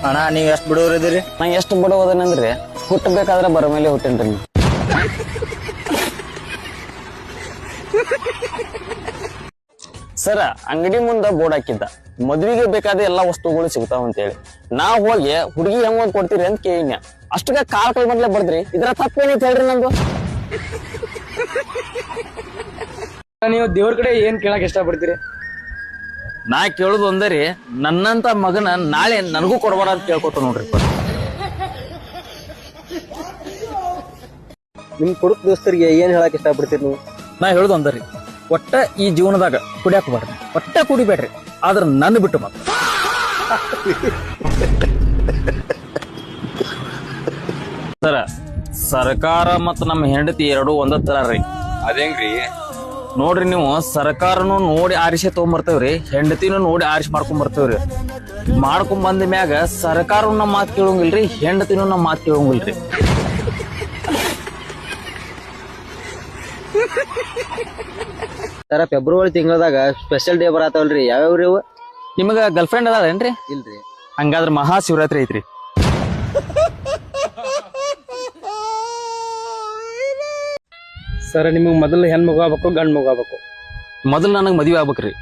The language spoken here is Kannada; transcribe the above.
ಅಣ್ಣ ನೀವ್ ಎಷ್ಟ್ ಬಿಡೋರ್ ಇದೀರಿ? ನಾ ಎಷ್ಟು ಬಡವದನಂದ್ರಿ ಹುಟ್ಟಬೇಕಾದ್ರೆ ಬರೋ ಮೇಲೆ ಹುಟ್ಟೇನ್ರಿ. ಸರ ಅಂಗಡಿ ಮುಂದ ಬೋರ್ಡ್ ಹಾಕಿದ್ದ ಮದ್ವಿಗೆ ಬೇಕಾದ ಎಲ್ಲಾ ವಸ್ತುಗಳು ಸಿಗ್ತಾವ ಅಂತ ಹೇಳಿ ನಾ ಹೋಗಿ ಹುಡುಗಿ ಹೆಂಗ್ ಕೊಡ್ತೀರಿ ಅಂತ ಕೇಳಿನ. ಅಷ್ಟಕ್ಕೆ ಕಾಲ್ ಕೈ ಮೊದ್ಲೇ ಬಡ್ದ್ರಿ. ಇದ್ರ ತಪ್ಪೇನೈತಿ ಹೇಳ್ರಿ ನಂದು. ನೀವು ದೇವ್ರ ಕಡೆ ಏನ್ ಕೇಳಕ್ ಇಷ್ಟಪಡ್ತೀರಿ? ನಾ ಕೇಳುದು ಒಂದರಿ, ನನ್ನಂತ ಮಗನ ನಾಳೆ ನನಗೂ ಕೊಡ್ಬಾರ ಅಂತ ಕೇಳ್ಕೊತ ನೋಡ್ರಿ. ನಿಮ್ ಕುಡುಕ್ ದೋಸ್ತರಿಗೆ ಏನ್ ಹೇಳಕ್ ಇಷ್ಟಪಡ್ತೀರಿ ನೀವು? ನಾ ಹೇಳುದು ಅಂದರಿ, ಒಟ್ಟ ಈ ಜೀವನದಾಗ ಕುಡಿಯಾಕ ಬರ್ರಿ, ಒಟ್ಟ ಕುಡಿಬೇಡ್ರಿ, ಆದ್ರ ನನ್ನ ಬಿಟ್ಟು ಮಾತ್ರ. ಸರ ಸರ್ಕಾರ ಮತ್ತ ನಮ್ಮ ಹೆಂಡತಿ ಎರಡು ಒಂದ ತರ ರೀ. ಅದೇಂಗ್ರಿ? ನೋಡ್ರಿ ನೀವು ಸರ್ಕಾರನು ನೋಡಿ ಆರಿಸಿ ತಗೊಂಬರ್ತೇವ್ರಿ, ಹೆಂಡತಿನೂ ನೋಡಿ ಆರಿಸಿ ಮಾಡ್ಕೊಂಡ್ ಬರ್ತೇವ್ರಿ. ಮಾಡ್ಕೊಂಡ್ ಬಂದ ಮ್ಯಾಗ ಸರ್ಕಾರನು ನಮ್ಮ ಮಾತು ಕೇಳಂಗಿಲ್ರಿ, ಹೆಂಡತಿನೂ ನಮ್ಮ ಮಾತು ಕೇಳಂಗಿಲ್ರಿ. ಸರ ಫೆಬ್ರವರಿ ತಿಂಗಳದಾಗ ಸ್ಪೆಷಲ್ ಡೇ ಬರತ್ತವಲ್ರಿ, ಯಾವ್ಯಾವ್ರಿ ಅವ? ನಿಮಗ ಗರ್ಲ್ ಫ್ರೆಂಡ್ ಅದಾಳೇನ್ರಿ? ಇಲ್ರಿ. ಹಂಗಾದ್ರ ಮಹಾಶಿವರಾತ್ರಿ ಐತ್ರಿ. ಸರ್ ನಿಮಗ್ ಮೊದಲು ಹೆಣ್ ಮಗು ಆಗ್ಬೇಕು ಗಂಡ್ ಮಗು ಆಗ್ಬೇಕು? ಮೊದಲು ನನಗ್ ಮದ್ವೆ ಆಗ್ಬೇಕ್ರಿ.